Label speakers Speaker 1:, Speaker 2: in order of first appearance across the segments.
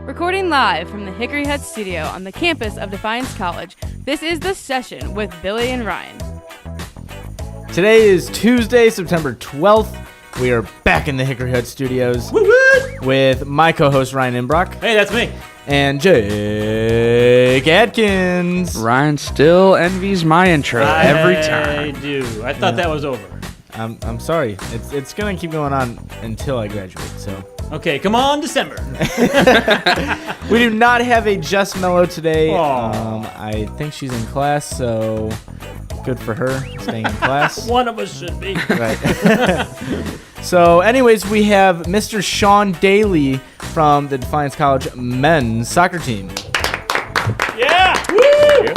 Speaker 1: Recording live from the Hickory Hut Studio on the campus of Defiance College, this is The Session with Billy and Ryan.
Speaker 2: Today is Tuesday, September 12th. We are back in the Hickory Hut Studios with my co-host Ryan Inbrock.
Speaker 3: Hey, that's me.
Speaker 2: And Jake Adkins.
Speaker 4: Ryan still envies my intro every time.
Speaker 3: I do. I thought that was over.
Speaker 2: I'm sorry. It's going to keep going on until I graduate, so...
Speaker 3: Okay, come on, December.
Speaker 2: We do not have a Just Mellow today.
Speaker 3: Aw.
Speaker 2: I think she's in class, so good for her staying in class.
Speaker 3: One of us should be.
Speaker 2: Right. So, anyways, we have Mr. Sean Daley from the Defiance College men's soccer team.
Speaker 3: Yeah! Woo!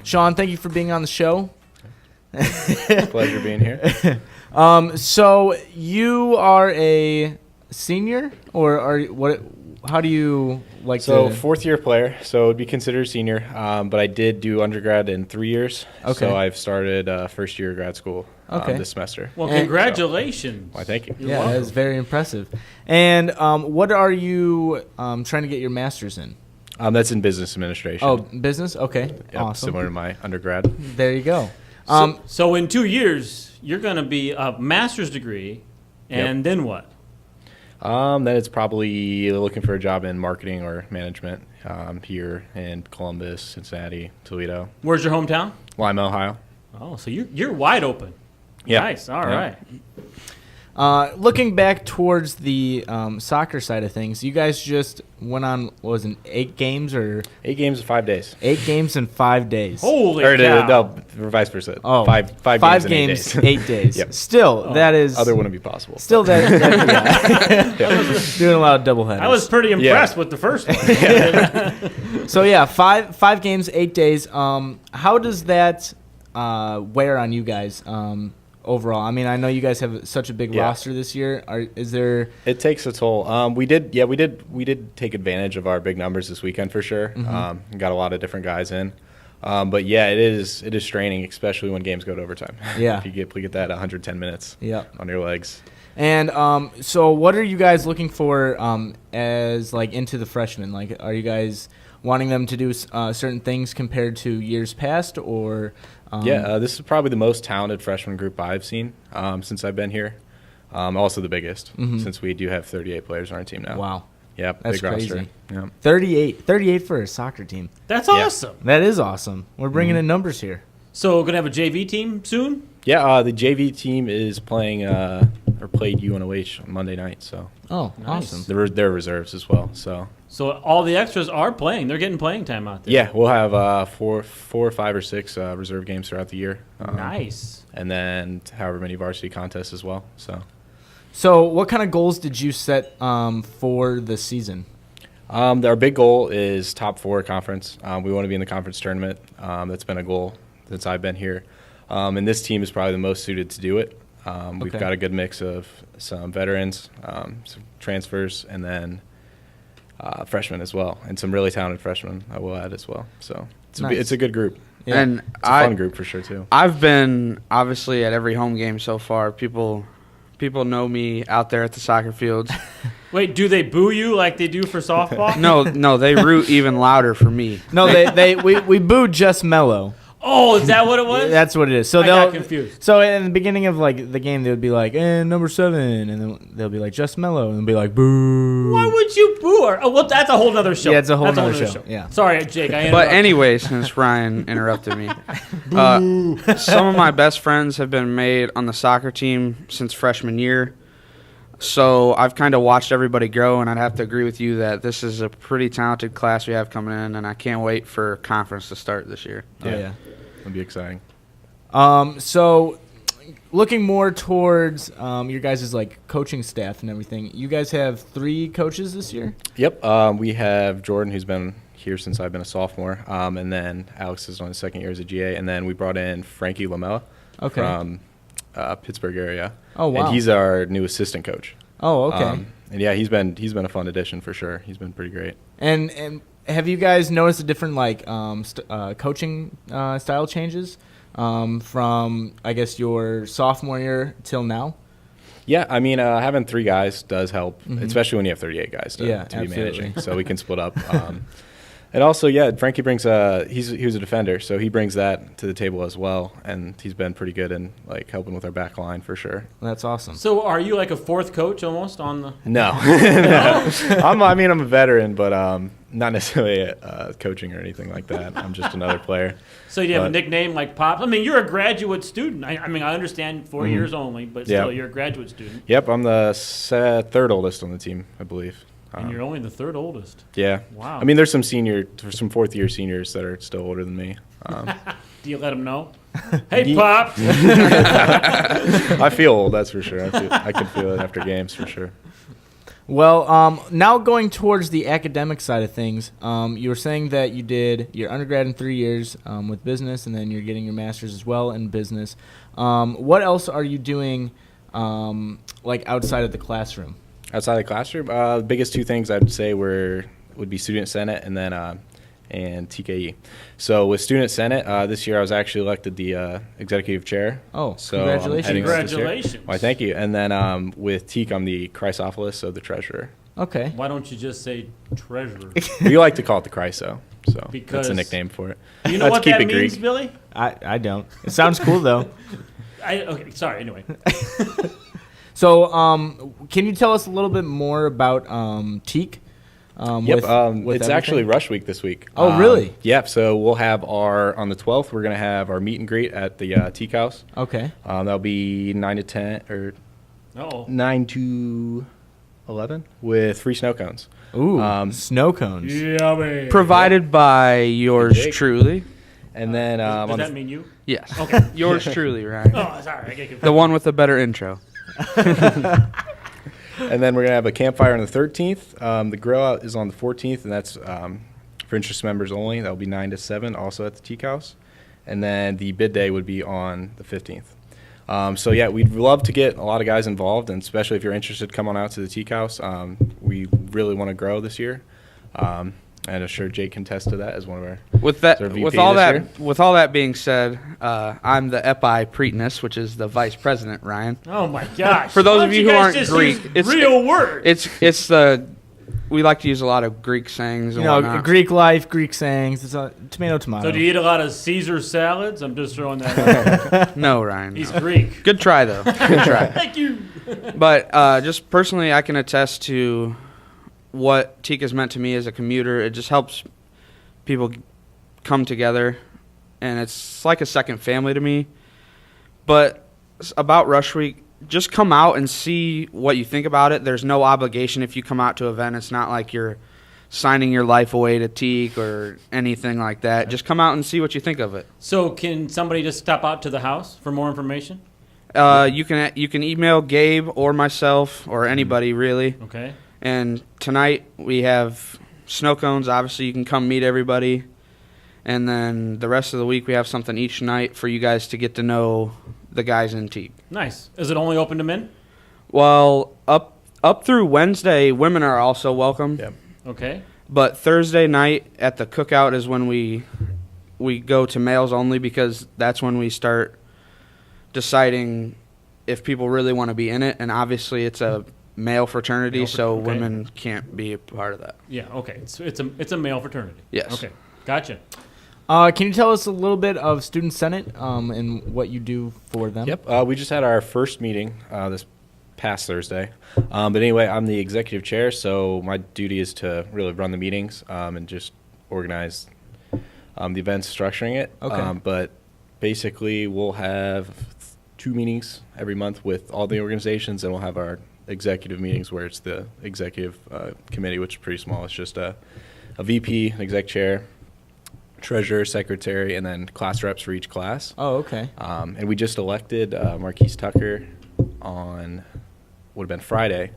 Speaker 2: Sean, thank you for being on the show.
Speaker 5: Pleasure being here.
Speaker 2: So you are a senior, or are you, what? How do you like
Speaker 5: So
Speaker 2: to?
Speaker 5: fourth year player, so it would be considered senior. But I did do undergrad in 3 years.
Speaker 2: Okay.
Speaker 5: So I've started first year grad school
Speaker 2: Okay.
Speaker 5: this semester.
Speaker 3: Well,
Speaker 2: And-
Speaker 3: congratulations.
Speaker 5: Why, thank you.
Speaker 3: You're
Speaker 2: Yeah,
Speaker 3: welcome.
Speaker 2: that's very impressive. And what are you trying to get your master's in?
Speaker 5: That's in business administration.
Speaker 2: Oh, business. Okay,
Speaker 5: Yep,
Speaker 2: awesome.
Speaker 5: similar to my undergrad.
Speaker 2: There you go.
Speaker 3: So in 2 years, you're going to be a master's degree, and then what?
Speaker 5: Then it's probably looking for a job in marketing or management here in Columbus, Cincinnati, Toledo,
Speaker 3: Where's your hometown?
Speaker 5: Lima, Ohio.
Speaker 3: Oh, so you're wide open.
Speaker 5: Yeah.
Speaker 3: Nice. All
Speaker 5: Yeah.
Speaker 3: right.
Speaker 2: Looking back towards the soccer side of things, you guys just went on, what was it, 8 games or
Speaker 5: 8 games in 5 days.
Speaker 2: 8 games in 5 days?
Speaker 3: Holy
Speaker 5: Or
Speaker 3: cow.
Speaker 5: no, vice versa.
Speaker 2: Oh,
Speaker 5: five
Speaker 2: five
Speaker 5: games,
Speaker 2: games,
Speaker 5: in 8 days.
Speaker 2: 8 days.
Speaker 5: Yep.
Speaker 2: Still, that is
Speaker 5: Other wouldn't be possible.
Speaker 2: still that yeah. Doing a lot of double headers.
Speaker 3: I was pretty impressed with the first one.
Speaker 2: So yeah, five games, 8 days. How does that wear on you guys overall? I mean, I know you guys have such a big roster this year. Is there?
Speaker 5: It takes a toll. We did take advantage of our big numbers this weekend for sure. Got a lot of different guys in. But yeah, it is straining, especially when games go to overtime.
Speaker 2: Yeah.
Speaker 5: If you get that 110 minutes on your legs.
Speaker 2: And so what are you guys looking for as like into the freshmen? Like, are you guys wanting them to do certain things compared to years past, or?
Speaker 5: This is probably the most talented freshman group I've seen since I've been here. Also the biggest, since we do have 38 players on our team now.
Speaker 2: Wow,
Speaker 5: Yeah,
Speaker 2: that's
Speaker 5: big
Speaker 2: crazy.
Speaker 5: roster. Yeah.
Speaker 2: 38 for a soccer team.
Speaker 3: That's awesome.
Speaker 2: That is awesome. We're bringing in numbers here.
Speaker 3: So going to have a JV team soon?
Speaker 5: Yeah, the JV team is playing or played UNOH on Monday night, so
Speaker 2: Oh,
Speaker 3: Nice.
Speaker 2: awesome.
Speaker 5: they're reserves as well. So
Speaker 3: all the extras are playing. They're getting playing time out there.
Speaker 5: yeah, we'll have 4, 5, or 6 reserve games throughout the year.
Speaker 3: Nice.
Speaker 5: And then however many varsity contests as well.
Speaker 2: So what kind of goals did you set for the season?
Speaker 5: Our big goal is top 4 conference. We want to be in the conference tournament. That's been a goal since I've been here. And this team is probably the most suited to do it. We've got a good mix of some veterans, some transfers, and then freshmen as well, and some really talented freshmen I will add as well. So it's a good group.
Speaker 2: Yeah.
Speaker 4: And
Speaker 5: It's a fun group for sure too.
Speaker 4: I've been obviously at every home game so far. People know me out there at the soccer fields.
Speaker 3: Wait, do they boo you like they do for softball?
Speaker 4: No, they root even louder for me.
Speaker 2: No, we booed Just Mellow.
Speaker 3: Oh, is that what it was?
Speaker 2: That's what it is. So
Speaker 3: I got confused.
Speaker 2: So in the beginning of like the game, they would be like, number 7, and then they'll be like Just Mellow, and they'll be like, boo.
Speaker 3: Why would you boo her? Oh, well, that's a whole nother show.
Speaker 2: Yeah, it's a whole
Speaker 3: That's
Speaker 2: nother show. Yeah.
Speaker 3: Sorry, Jake. I
Speaker 4: But
Speaker 3: interrupted.
Speaker 4: anyway, since Ryan interrupted me, some of my best friends have been made on the soccer team since freshman year. So I've kind of watched everybody grow, and I'd have to agree with you that this is a pretty talented class we have coming in, and I can't wait for conference to start this year.
Speaker 2: Oh, yeah.
Speaker 5: It'll be exciting.
Speaker 2: So looking more towards your guys' like coaching staff and everything, you guys have 3 coaches this year?
Speaker 5: Yep. We have Jordan, who's been here since I've been a sophomore, and then Alex is on his 2nd year as a GA, and then we brought in Frankie Lamella from Pittsburgh area.
Speaker 2: Oh, wow.
Speaker 5: And he's our new assistant coach.
Speaker 2: Oh, okay.
Speaker 5: And yeah, he's been a fun addition for sure. He's been pretty great.
Speaker 2: And have you guys noticed the different like coaching style changes from I guess your sophomore year till now?
Speaker 5: Yeah, I mean, having 3 guys does help, especially when you have 38 guys to be
Speaker 2: absolutely.
Speaker 5: managing. So we can split up. And also, Frankie brings he was a defender, so he brings that to the table as well, and he's been pretty good in like helping with our back line for sure.
Speaker 2: That's awesome.
Speaker 3: So are you like a 4th coach almost on the?
Speaker 5: No, no. I'm a veteran, but not necessarily coaching or anything like that. I'm just another player.
Speaker 3: So you have a nickname like Pop? I mean, you're a graduate student. I mean, I understand 4 years only, but still, you're a graduate student.
Speaker 5: Yep, I'm the 3rd oldest on the team, I believe.
Speaker 3: And you're only the 3rd oldest.
Speaker 5: Yeah.
Speaker 3: Wow.
Speaker 5: I mean, there's some 4th-year seniors that are still older than me.
Speaker 3: Do you let them know? Hey, Pop.
Speaker 5: I feel old, that's for sure. I can feel it after games for sure.
Speaker 2: Well, now going towards the academic side of things, you were saying that you did your undergrad in 3 years with business, and then you're getting your master's as well in business. What else are you doing, like outside of the classroom?
Speaker 5: Outside the classroom, the biggest 2 things I'd say would be Student Senate and then and TKE. So with Student Senate, this year I was actually elected the executive chair.
Speaker 2: Oh,
Speaker 5: so
Speaker 2: congratulations.
Speaker 3: Congratulations.
Speaker 5: Why, thank you. And then with TEAC, I'm the Chrysophilus, so the treasurer.
Speaker 2: Okay.
Speaker 3: Why don't you just say treasurer?
Speaker 5: We like to call it the Chryso, so
Speaker 3: Because
Speaker 5: that's a nickname for it.
Speaker 3: You know what
Speaker 5: keep
Speaker 3: that
Speaker 5: it
Speaker 3: means,
Speaker 5: Greek.
Speaker 3: Billy?
Speaker 2: I don't. It sounds cool, though.
Speaker 3: Okay, sorry, anyway.
Speaker 2: So, can you tell us a little bit more about TEAC?
Speaker 5: Yep,
Speaker 2: with
Speaker 5: it's
Speaker 2: everything?
Speaker 5: actually Rush Week this week.
Speaker 2: Oh, really?
Speaker 5: Yep, so we'll have on the 12th, we're going to have our meet and greet at the TEAC House.
Speaker 2: Okay.
Speaker 5: That'll be 9 to 10, or
Speaker 3: Uh-oh.
Speaker 5: 9 to 11 with free snow cones.
Speaker 2: Ooh, snow cones.
Speaker 3: Yummy.
Speaker 4: Provided by yours
Speaker 5: Jake.
Speaker 4: truly.
Speaker 5: And then
Speaker 3: Does that mean you?
Speaker 4: Yes.
Speaker 3: Okay.
Speaker 4: Yours truly, Ryan.
Speaker 3: Oh, sorry. I get confused.
Speaker 4: The one with the better intro.
Speaker 5: and then we're going to have a campfire on the 13th. The grill out is on the 14th, and that's for interest members only. That'll be 9 to 7, also at the TEAC House. And then the bid day would be on the 15th. So, yeah, we'd love to get a lot of guys involved, and especially if you're interested, come on out to the TEAC House. We really want to grow this year. And I'm sure Jake can attest to that as one of our
Speaker 4: With that,
Speaker 5: our VP
Speaker 4: with all
Speaker 5: this
Speaker 4: that,
Speaker 5: year.
Speaker 4: with all that being said, I'm the Epi Pretenus, which is the vice president, Ryan.
Speaker 3: Oh, my gosh.
Speaker 4: For those
Speaker 3: Why
Speaker 4: of
Speaker 3: don't
Speaker 4: you who
Speaker 3: guys
Speaker 4: aren't
Speaker 3: just
Speaker 4: Greek,
Speaker 3: use
Speaker 4: it's-
Speaker 3: real words.
Speaker 4: It's the we like to use a lot of Greek sayings. And whatnot.
Speaker 2: Greek life, Greek sayings. It's a tomato.
Speaker 3: So do you eat a lot of Caesar salads? I'm just throwing that out there.
Speaker 4: No, Ryan.
Speaker 3: He's
Speaker 4: no.
Speaker 3: Greek.
Speaker 4: Good try though. Good try.
Speaker 3: Thank you.
Speaker 4: But just personally, I can attest to what TEAC has meant to me as a commuter. It just helps people come together, and it's like a second family to me. But about Rush Week, just come out and see what you think about it. There's no obligation if you come out to an event. It's not like you're signing your life away to TEAC or anything like that. Just come out and see what you think of it.
Speaker 3: So can somebody just stop out to the house for more information?
Speaker 4: You can email Gabe or myself or anybody really.
Speaker 3: Okay.
Speaker 4: And tonight we have snow cones. Obviously, you can come meet everybody. And then the rest of the week we have something each night for you guys to get to know the guys in TEAC.
Speaker 3: Nice. Is it only open to men?
Speaker 4: Well, up through Wednesday, women are also welcome.
Speaker 5: Yep.
Speaker 3: Okay.
Speaker 4: But Thursday night at the cookout is when we go to males only, because that's when we start deciding if people really want to be in it. And obviously it's a male fraternity, so
Speaker 3: okay.
Speaker 4: women can't be a part of that.
Speaker 3: Yeah. Okay. It's a male fraternity.
Speaker 4: Yes.
Speaker 3: Okay. Gotcha.
Speaker 2: Can you tell us a little bit of Student Senate and what you do for them?
Speaker 5: Yep. We just had our first meeting this past Thursday. But anyway, I'm the executive chair, so my duty is to really run the meetings and just organize the events, structuring it.
Speaker 2: Okay.
Speaker 5: But basically, we'll have 2 meetings every month with all the organizations, and we'll have our executive meetings where it's the executive committee, which is pretty small. It's just a VP, an exec chair, treasurer, secretary, and then class reps for each class.
Speaker 2: Oh, okay.
Speaker 5: And we just elected Marquise Tucker on would have been Friday,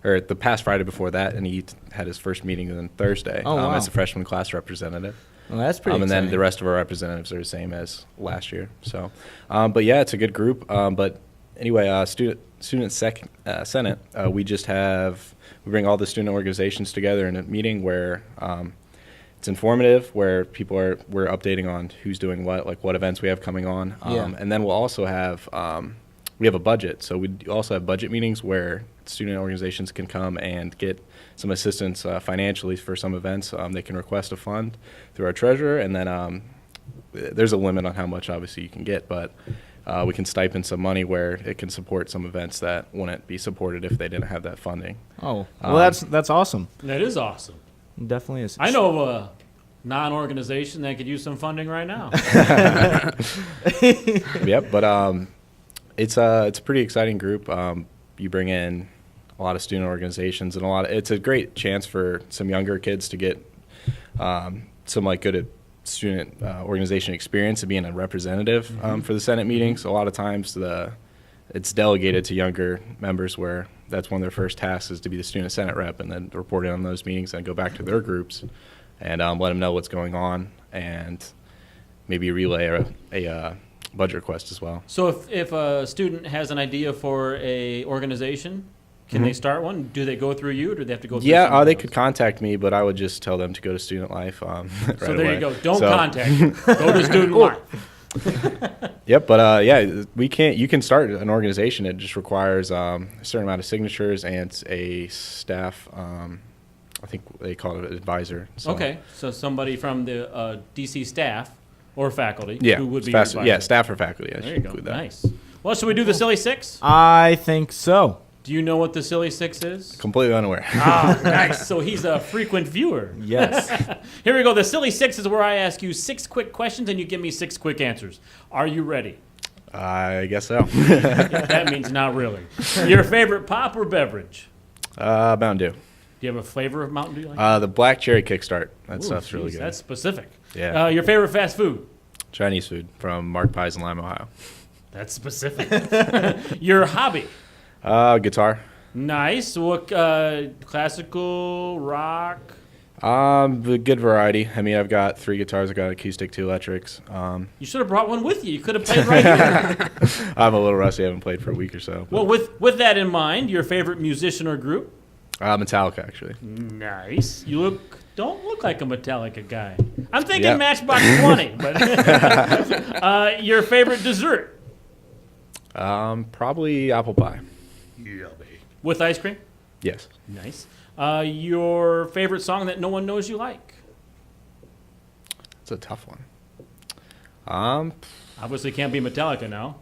Speaker 5: or the past Friday before that, and he had his first meeting on Thursday
Speaker 2: wow.
Speaker 5: as a freshman class representative.
Speaker 2: Well, that's pretty
Speaker 5: And
Speaker 2: exciting.
Speaker 5: then the rest of our representatives are the same as last year. So, but yeah, it's a good group. But anyway, student senate, we bring all the student organizations together in a meeting where it's informative, where we're updating on who's doing what, like what events we have coming on.
Speaker 2: Yeah.
Speaker 5: And then we'll also have we have a budget. So we also have budget meetings where student organizations can come and get some assistance financially for some events. They can request a fund through our treasurer, and then there's a limit on how much obviously you can get, but we can stipend some money where it can support some events that wouldn't be supported if they didn't have that funding.
Speaker 2: Oh, well, that's awesome.
Speaker 3: That is awesome.
Speaker 2: It definitely is.
Speaker 3: I know of a non-organization that could use some funding right now.
Speaker 5: Yep, but it's a pretty exciting group. You bring in a lot of student organizations and it's a great chance for some younger kids to get some like good student organization experience and being a representative for the Senate meetings. A lot of times it's delegated to younger members where that's one of their first tasks is to be the student Senate rep and then report in on those meetings and go back to their groups and let them know what's going on and maybe relay a budget request as well.
Speaker 3: So if a student has an idea for a organization, can they start one? Do they go through you, or do they have to go through
Speaker 5: Yeah, they could contact me, but I would just tell them to go to Student Life right
Speaker 3: So there
Speaker 5: away.
Speaker 3: you go. Don't contact me. Go to Student Life.
Speaker 5: Yep, but you can start an organization. It just requires a certain amount of signatures and a staff, I think they call it an advisor. So.
Speaker 3: Okay, so somebody from the DC staff or faculty who would be
Speaker 5: fast,
Speaker 3: your advisor.
Speaker 5: Yeah, staff or faculty.
Speaker 3: There you go. Nice. Well, should we do the Silly Six?
Speaker 2: I think so.
Speaker 3: Do you know what the Silly Six is?
Speaker 5: Completely unaware.
Speaker 3: Nice. So he's a frequent viewer.
Speaker 2: Yes.
Speaker 3: Here we go. The Silly Six is where I ask you 6 quick questions and you give me 6 quick answers. Are you ready?
Speaker 5: I guess so.
Speaker 3: That means not really. Your favorite pop or beverage?
Speaker 5: Mountain Dew.
Speaker 3: Do you have a flavor of Mountain Dew you like?
Speaker 5: The Black Cherry Kickstart. That
Speaker 3: Ooh,
Speaker 5: stuff's really good.
Speaker 3: That's specific.
Speaker 5: Yeah.
Speaker 3: Your favorite fast food?
Speaker 5: Chinese food from Mark Pies in Lima, Ohio.
Speaker 3: That's specific. Your hobby?
Speaker 5: Guitar.
Speaker 3: Nice. What classical, rock?
Speaker 5: A good variety. I mean, I've got 3 guitars. I've got acoustic, 2 electrics.
Speaker 3: You should have brought one with you. You could have played right here.
Speaker 5: I'm a little rusty. I haven't played for a week or so.
Speaker 3: Well, with that in mind, your favorite musician or group?
Speaker 5: Metallica, actually.
Speaker 3: Nice. You don't look like a Metallica guy. I'm thinking Matchbox 20. But your favorite dessert?
Speaker 5: Probably apple pie.
Speaker 3: Yummy. With ice cream?
Speaker 5: Yes.
Speaker 3: Nice. Your favorite song that no one knows you like?
Speaker 5: It's a tough one.
Speaker 3: Obviously can't be Metallica now.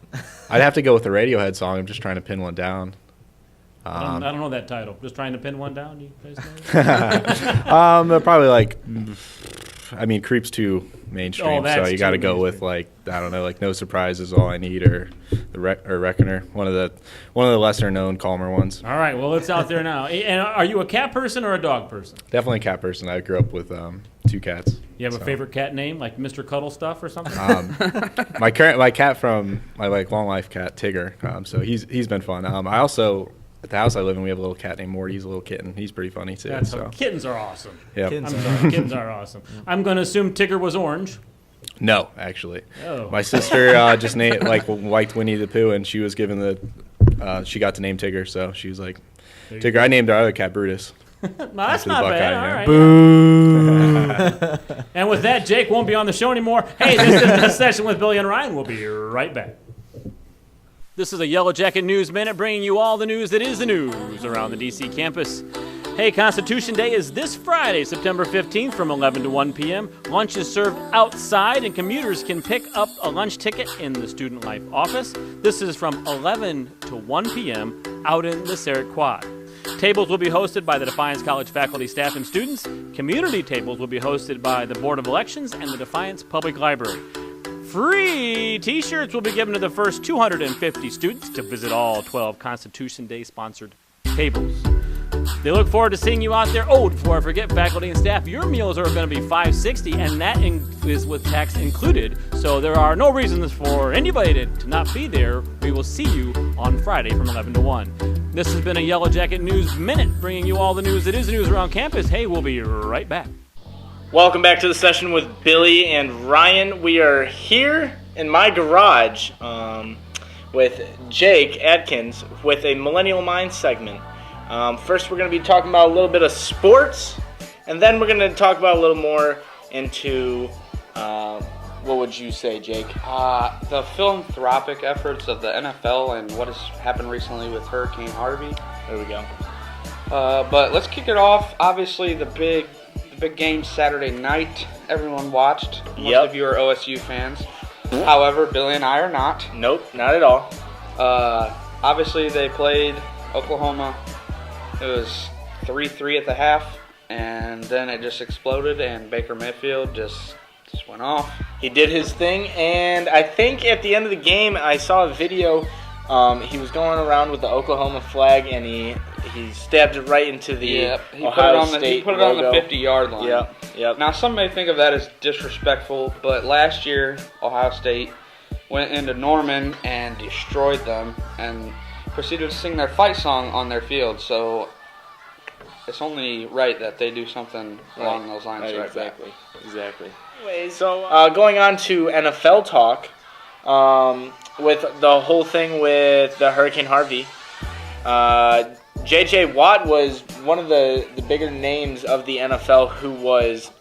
Speaker 5: I'd have to go with the Radiohead song. I'm just trying to pin one down.
Speaker 3: I don't know that title. Just trying to pin one down. You guys know?
Speaker 5: Probably Creep's too mainstream, so you got to go with No Surprises, All I Need, or Reckoner, one of the lesser known, calmer ones.
Speaker 3: All right, well, it's out there now. And are you a cat person or a dog person?
Speaker 5: Definitely a cat person. I grew up with 2 cats.
Speaker 3: You have a favorite cat name, like Mr. Cuddle Stuff or something?
Speaker 5: My cat from my long life cat Tigger. So he's been fun. I also. At the house I live in, we have a little cat named Morty. He's a little kitten. He's pretty funny, too.
Speaker 3: Kittens are awesome.
Speaker 5: Yeah.
Speaker 3: Kittens are awesome. I'm going to assume Tigger was orange.
Speaker 5: No, actually.
Speaker 3: Oh.
Speaker 5: My sister just liked Winnie the Pooh, and she was given she got to name Tigger, so she was like, Tigger. I named our other cat Brutus.
Speaker 3: No, that's not bad. All right.
Speaker 2: Boo.
Speaker 3: And with that, Jake won't be on the show anymore. Hey, this is the session with Billy and Ryan. We'll be right back. This is a Yellow Jacket News Minute, bringing you all the news that is the news around the D.C. campus. Hey, Constitution Day is this Friday, September 15th from 11 to 1 p.m. Lunch is served outside, and commuters can pick up a lunch ticket in the Student Life office. This is from 11 to 1 p.m. out in the Sarah Quad. Tables will be hosted by the Defiance College faculty, staff, and students. Community tables will be hosted by the Board of Elections and the Defiance Public Library. Free T-shirts will be given to the first 250 students to visit all 12 Constitution Day sponsored tables. They look forward to seeing you out there. Oh, before I forget, faculty and staff, your meals are going to be $5.60, and that is with tax included. So there are no reasons for anybody to not be there. We will see you on Friday from 11 to 1. This has been a Yellow Jacket News Minute, bringing you all the news that is the news around campus. Hey, we'll be right back.
Speaker 6: Welcome back to the session with Billy and Ryan. We are here in my garage with Jake Adkins with a Millennial Minds segment. First, we're going to be talking about a little bit of sports, and then we're going to talk about a little more into what would you say, Jake?
Speaker 4: The philanthropic efforts of the NFL and what has happened recently with Hurricane Harvey.
Speaker 6: There we go.
Speaker 4: But let's kick it off. Obviously, the big game Saturday night. Everyone watched. Most of you are OSU fans. However, Billy and I are not.
Speaker 6: Nope, not at all.
Speaker 4: Obviously, they played Oklahoma. It was 3-3 at the half, and then it just exploded, and Baker Mayfield just went off.
Speaker 6: He did his thing, and I think at the end of the game, I saw a video. He was going around with the Oklahoma flag, and he stabbed it right into the Ohio State
Speaker 4: He put it on the 50-yard line.
Speaker 6: Yep.
Speaker 4: Now, some may think of that as disrespectful, but last year, Ohio State went into Norman and destroyed them and proceeded to sing their fight song on their field. So it's only right that they do something along those lines right back.
Speaker 6: Exactly. Anyways, so going on to NFL talk, with the whole thing with the Hurricane Harvey, J.J. Watt was one of the bigger names of the NFL who was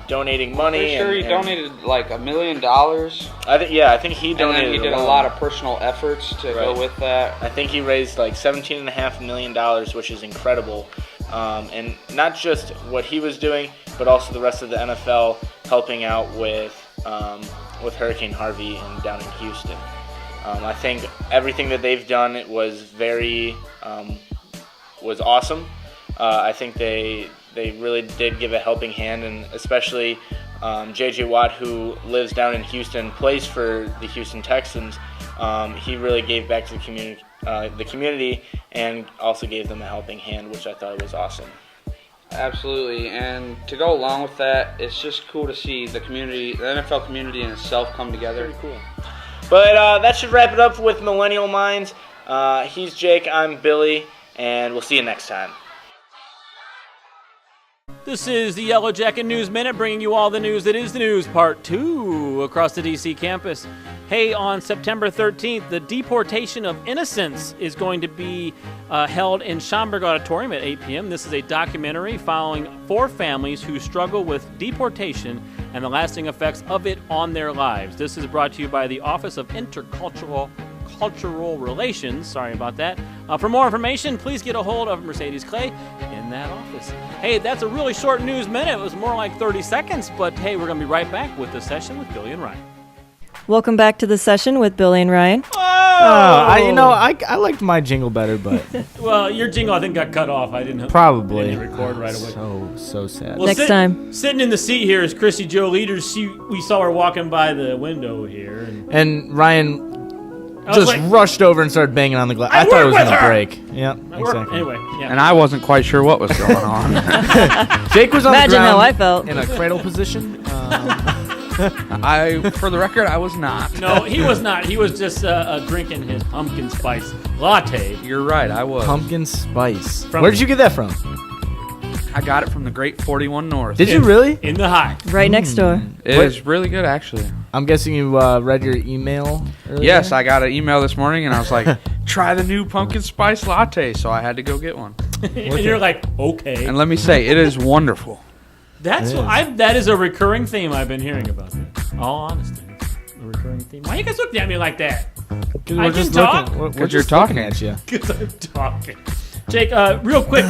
Speaker 6: donating money.
Speaker 4: I'm pretty sure he donated like $1 million.
Speaker 6: I think he donated.
Speaker 4: And then he did a lot of personal efforts to go with that.
Speaker 6: I think he raised like $17.5 million, which is incredible. And not just what he was doing, but also the rest of the NFL helping out with Hurricane Harvey and down in Houston. I think everything that they've done was awesome. I think they really did give a helping hand, and especially J.J. Watt, who lives down in Houston, plays for the Houston Texans. He really gave back to the community, and also gave them a helping hand, which I thought was awesome.
Speaker 4: Absolutely, and to go along with that, it's just cool to see the community, the NFL community in itself come together.
Speaker 6: Pretty cool. But that should wrap it up with Millennial Minds. He's Jake, I'm Billy, and we'll see you next time.
Speaker 3: This is the Yellow Jacket News Minute, bringing you all the news that is the news, part 2, across the D.C. campus. Hey, on September 13th, the Deportation of Innocence is going to be held in Schomburg Auditorium at 8 p.m. This is a documentary following 4 families who struggle with deportation and the lasting effects of it on their lives. This is brought to you by the Office of Intercultural Relations. Sorry about that. For more information, please get a hold of Mercedes Clay in that office. Hey, that's a really short news minute. It was more like 30 seconds, but hey, we're going to be right back with the session with Billy and Ryan.
Speaker 7: Welcome back to the session with Billy and Ryan.
Speaker 2: I liked my jingle better, but
Speaker 3: Well, your jingle I think got cut off. I didn't
Speaker 2: probably
Speaker 3: record right away.
Speaker 2: So sad.
Speaker 3: Well,
Speaker 7: Next time.
Speaker 3: Sitting in the seat here is Chrissy Jo Leaders. We saw her walking by the window here,
Speaker 2: And Ryan just rushed over and started banging on the glass. I thought it was going to break. Yep, exactly.
Speaker 3: Anyway, yeah.
Speaker 4: And I wasn't quite sure what was going on.
Speaker 2: Jake was on
Speaker 7: Imagine
Speaker 2: the ground
Speaker 7: how I felt.
Speaker 2: in a cradle position.
Speaker 4: For the record, I was not.
Speaker 3: No, he was not. He was just drinking his pumpkin spice latte.
Speaker 4: You're right, I was.
Speaker 2: Pumpkin spice. Where did you get that from?
Speaker 4: I got it from the Great 41 North.
Speaker 2: Did you really?
Speaker 3: In the high.
Speaker 7: Right next door.
Speaker 4: It is really good, actually.
Speaker 2: I'm guessing you read your email earlier?
Speaker 4: Yes, I got an email this morning, and I was like, try the new pumpkin spice latte, so I had to go get one.
Speaker 3: And you're like, okay.
Speaker 4: And let me say, it is wonderful.
Speaker 3: That is a recurring theme I've been hearing about. All honesty, a recurring theme. Why are you guys looking at me like that? I can talk.
Speaker 2: We're just talking at you.
Speaker 3: Because I'm talking. Jake, real quick,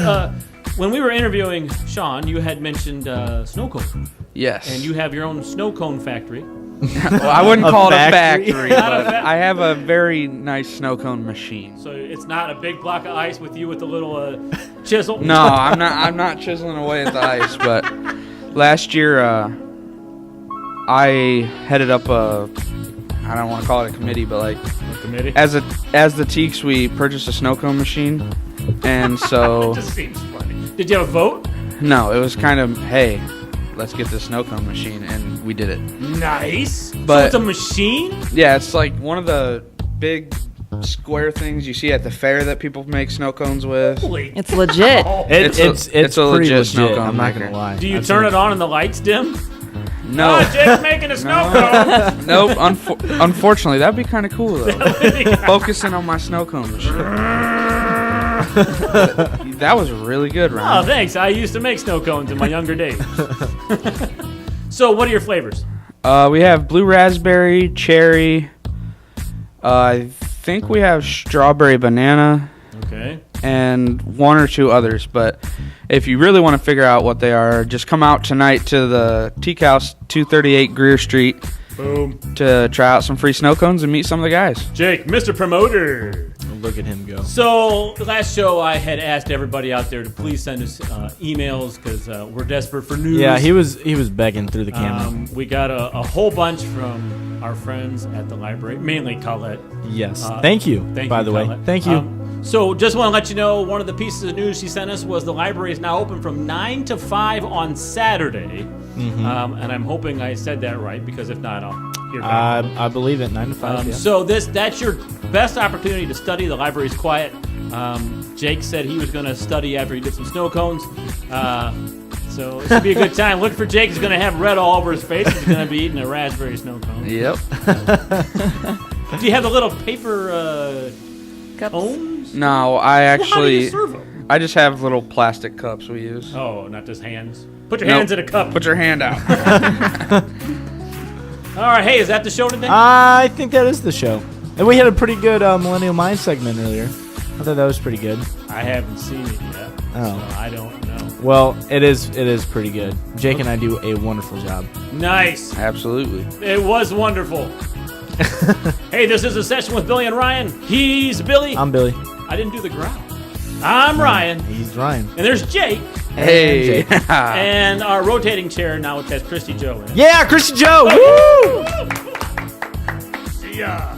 Speaker 3: when we were interviewing Sean, you had mentioned snow cone.
Speaker 4: Yes.
Speaker 3: And you have your own snow cone factory.
Speaker 4: Well, I wouldn't call it a
Speaker 2: factory.
Speaker 4: factory, but I have a very nice snow cone machine.
Speaker 3: So it's not a big block of ice with you with a little chisel?
Speaker 4: No, I'm not chiseling away at the ice, but last year I headed up I don't want to call it a committee, but like
Speaker 3: A committee?
Speaker 4: as the Teeks, we purchased a snow cone machine, and so
Speaker 3: It just seems funny. Did you have a vote?
Speaker 4: no, it was kind of, hey, let's get this snow cone machine, and we did it.
Speaker 3: Nice. So
Speaker 4: But-
Speaker 3: it's a machine?
Speaker 4: Yeah, it's like one of the big square things you see at the fair that people make snow cones with.
Speaker 3: Holy
Speaker 7: It's legit.
Speaker 3: cow.
Speaker 2: It's
Speaker 4: It's a
Speaker 2: pretty
Speaker 4: legit snow cone
Speaker 2: I'm not
Speaker 4: maker.
Speaker 2: going to lie.
Speaker 3: Do you
Speaker 2: I've
Speaker 3: turn
Speaker 2: seen
Speaker 3: it on and the lights dim?
Speaker 4: No.
Speaker 3: Ah, Jake's making a snow cone.
Speaker 4: Nope. Unfortunately, that'd be kind of cool though. Focusing on my snow cone machine. That was really good,
Speaker 3: Oh,
Speaker 4: Ryan.
Speaker 3: thanks. I used to make snow cones in my younger days. So, what are your flavors?
Speaker 4: We have blue raspberry, cherry. I think we have strawberry banana.
Speaker 3: Okay.
Speaker 4: And one or two others. But if you really want to figure out what they are, just come out tonight to the Teak House, 238 Greer Street.
Speaker 3: Boom.
Speaker 4: To try out some free snow cones and meet some of the guys.
Speaker 3: Jake, Mr. Promoter.
Speaker 2: Look at him go.
Speaker 3: So, the last show I had asked everybody out there to please send us emails because we're desperate for news.
Speaker 2: Yeah, he was begging through the camera.
Speaker 3: We got a whole bunch from our friends at the library, mainly Colette.
Speaker 2: Yes. Thank you, by the way.
Speaker 3: Colette.
Speaker 2: Thank you.
Speaker 3: So, just want to let you know, one of the pieces of news she sent us was the library is now open from 9 to 5 on Saturday.
Speaker 2: Mm-hmm.
Speaker 3: And I'm hoping I said that right, because if not, I'll hear back.
Speaker 2: I believe it, 9 to 5. Yeah.
Speaker 3: So that's your best opportunity to study. The library's quiet. Jake said he was going to study after he did some snow cones. So it should be a good time. Look for Jake. He's going to have red all over his face. He's going to be eating a raspberry snow cone.
Speaker 4: Yep.
Speaker 3: Do you have the little paper cones?
Speaker 4: No, I actually.
Speaker 3: How do you serve them?
Speaker 4: I just have little plastic cups we use.
Speaker 3: Oh, not just hands. Put your hands in a cup.
Speaker 4: Put your hand out.
Speaker 3: All right. Hey, is that the show today?
Speaker 2: I think that is the show. And we had a pretty good Millennial Minds segment earlier. I thought that was pretty good.
Speaker 3: I haven't seen it yet.
Speaker 2: Oh.
Speaker 3: So I don't know.
Speaker 2: Well, it is pretty good. Jake and I do a wonderful job.
Speaker 3: Nice.
Speaker 4: Absolutely.
Speaker 3: It was wonderful. Hey, this is a session with Billy and Ryan. He's Billy.
Speaker 2: I'm Billy.
Speaker 3: I didn't do the growl. I'm Ryan.
Speaker 2: He's Ryan.
Speaker 3: And there's Jake.
Speaker 4: Hey.
Speaker 3: And our rotating chair now, which has Christy Joe in it.
Speaker 2: Yeah, Christy Joe. Woo!
Speaker 3: See ya.